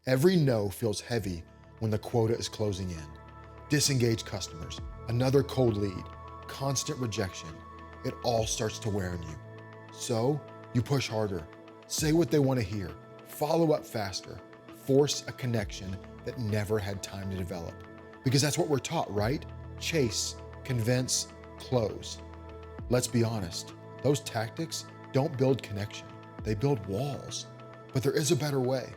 Every no feels heavy when the quota is closing in. Disengaged customers, another cold lead, constant rejection. It all starts to wear on you. So you push harder, say what they want to hear, follow up faster, force a connection that never had time to develop. Because that's what we're taught, right? Chase, convince, close. Let's be honest, those tactics don't build connection, they build walls. But there is a better way,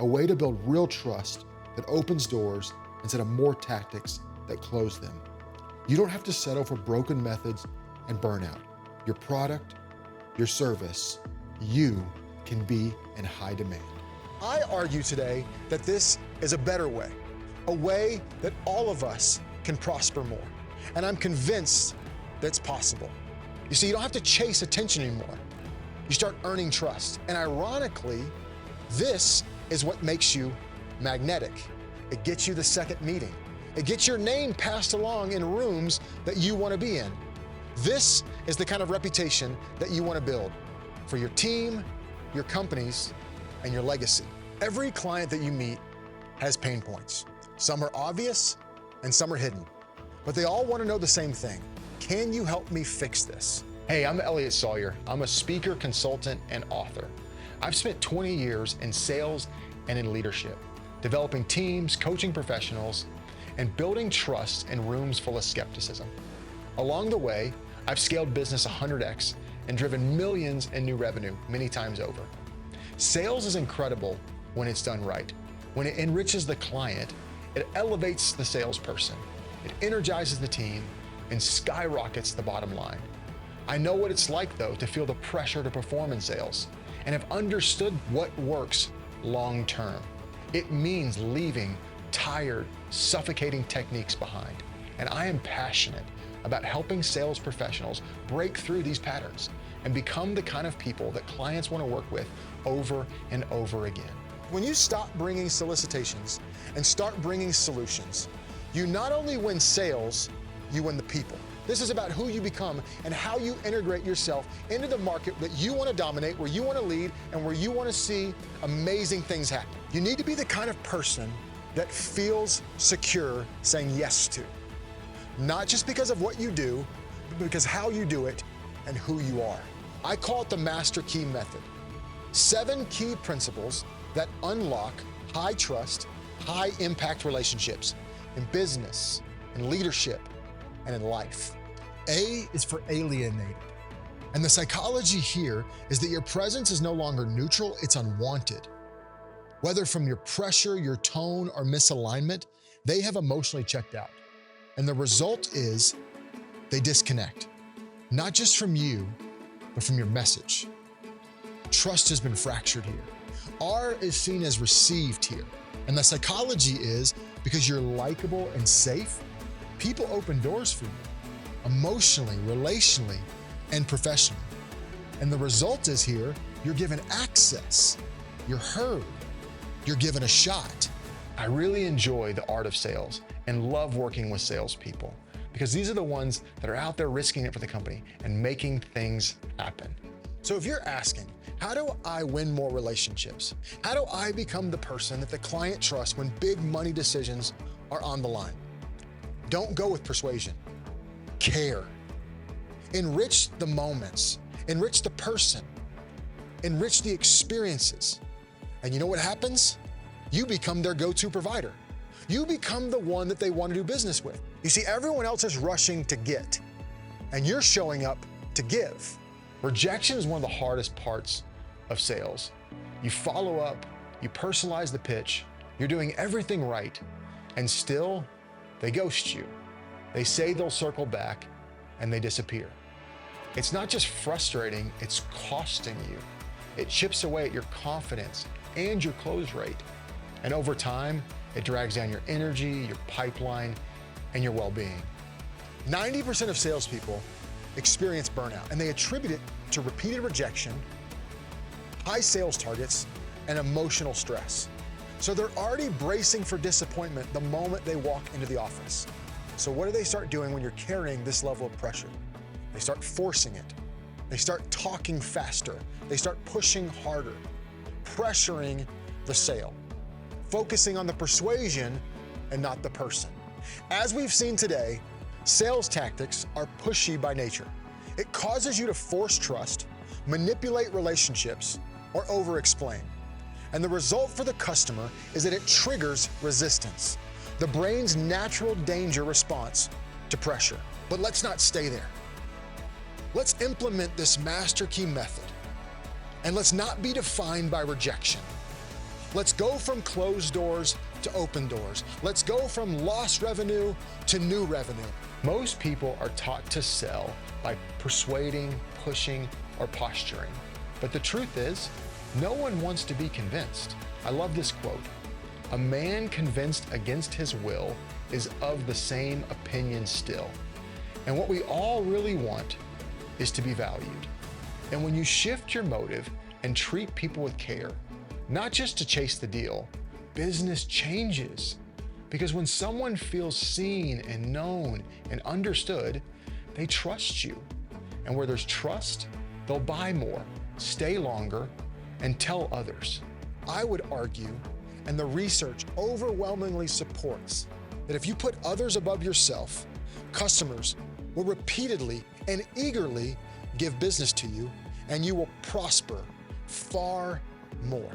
a way to build real trust that opens doors instead of more tactics that close them. You don't have to settle for broken methods and burnout. Your product, your service, you can be in high demand. I argue today that this is a better way, a way that all of us can prosper more. And I'm convinced that it's possible. You see, you don't have to chase attention anymore. You start earning trust. And ironically, this is what makes you magnetic. It gets you the second meeting. It gets your name passed along in rooms that you want to be in. This is the kind of reputation that you want to build for your team, your companies, and your legacy. Every client that you meet has pain points. Some are obvious and some are hidden, but they all want to know the same thing. Can you help me fix this? Hey, I'm Elliot Sawyer. I'm a speaker, consultant, and author. I've spent 20 years in sales and in leadership, developing teams, coaching professionals, and building trust in rooms full of skepticism. Along the way, I've scaled business 100x and driven millions in new revenue many times over. Sales is incredible when it's done right. When it enriches the client, it elevates the salesperson, it energizes the team, and skyrockets the bottom line. I know what it's like, though, to feel the pressure to perform in sales and have understood what works long term. It means leaving tired, suffocating techniques behind. And I am passionate about helping sales professionals break through these patterns and become the kind of people that clients want to work with over and over again. When you stop bringing solicitations and start bringing solutions, you not only win sales, you win the people. This is about who you become and how you integrate yourself into the market that you want to dominate, where you want to lead, and where you want to see amazing things happen. You need to be the kind of person that feels secure saying yes to. Not just because of what you do, but because how you do it and who you are. I call it the Master Key Method. 7 key principles that unlock high trust, high impact relationships in business, in leadership, and in life. A is for alienated. And the psychology here is that your presence is no longer neutral, it's unwanted. Whether from your pressure, your tone, or misalignment, they have emotionally checked out. And the result is they disconnect, not just from you, but from your message. Trust has been fractured here. R is seen as received here. And the psychology is because you're likable and safe, people open doors for you, emotionally, relationally, and professionally. And the result is here, you're given access, you're heard, you're given a shot. I really enjoy the art of sales and love working with salespeople because these are the ones that are out there risking it for the company and making things happen. So if you're asking, how do I win more relationships? How do I become the person that the client trusts when big money decisions are on the line? Don't go with persuasion. Care. Enrich the moments. Enrich the person. Enrich the experiences. And you know what happens? You become their go-to provider. You become the one that they want to do business with. You see, everyone else is rushing to get, and you're showing up to give. Rejection is one of the hardest parts of sales. You follow up, you personalize the pitch, you're doing everything right, and still, they ghost you. They say they'll circle back, and they disappear. It's not just frustrating, it's costing you. It chips away at your confidence and your close rate. And over time, it drags down your energy, your pipeline, and your well-being. 90% of salespeople experience burnout, and they attribute it to repeated rejection, high sales targets, and emotional stress. So they're already bracing for disappointment the moment they walk into the office. So what do they start doing when you're carrying this level of pressure? They start forcing it. They start talking faster. They start pushing harder, pressuring the sale. focusing on the persuasion and not the person. As we've seen today, sales tactics are pushy by nature. It causes you to force trust, manipulate relationships, or over-explain. And the result for the customer is that it triggers resistance, the brain's natural danger response to pressure. But let's not stay there. Let's implement this master key method, and let's not be defined by rejection. Let's go from closed doors to open doors. Let's go from lost revenue to new revenue. Most people are taught to sell by persuading, pushing, or posturing. But the truth is, no one wants to be convinced. I love this quote. A man convinced against his will is of the same opinion still. And what we all really want is to be valued. And when you shift your motive and treat people with care, not just to chase the deal, business changes. Because when someone feels seen and known and understood, they trust you. And where there's trust, they'll buy more, stay longer, and tell others. I would argue, and the research overwhelmingly supports, that if you put others above yourself, customers will repeatedly and eagerly give business to you, and you will prosper far more.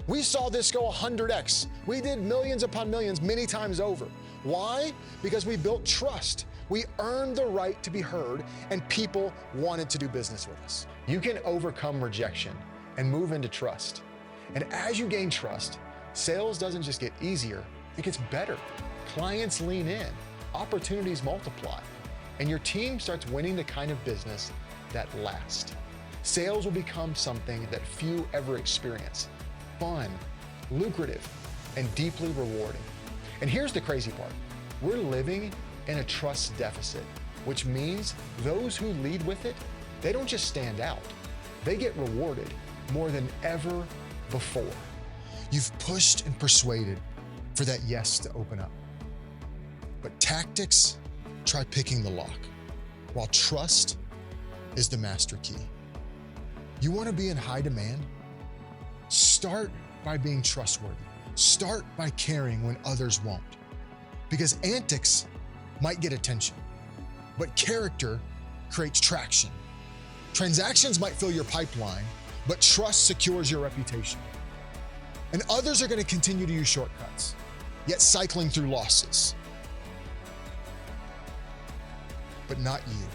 We saw this go 100x. We did millions upon millions many times over. Why? Because we built trust. We earned the right to be heard, and people wanted to do business with us. You can overcome rejection and move into trust. And as you gain trust, sales doesn't just get easier, it gets better. Clients lean in, opportunities multiply, and your team starts winning the kind of business that lasts. Sales will become something that few ever experience. Fun, lucrative, and deeply rewarding. And here's the crazy part. We're living in a trust deficit, which means those who lead with it, they don't just stand out, they get rewarded more than ever before. You've pushed and persuaded for that yes to open up. But tactics, try picking the lock, while trust is the master key. You want to be in high demand? Start by being trustworthy. Start by caring when others won't. Because antics might get attention, but character creates traction. Transactions might fill your pipeline, but trust secures your reputation. And others are going to continue to use shortcuts, yet cycling through losses. But not you.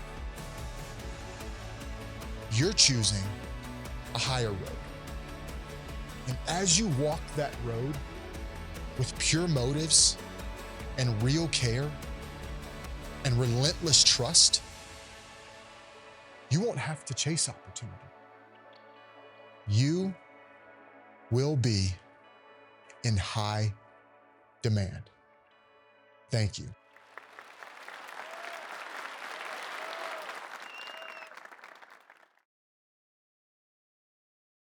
You're choosing a higher road. And as you walk that road with pure motives and real care and relentless trust, you won't have to chase opportunity. You will be in high demand. Thank you.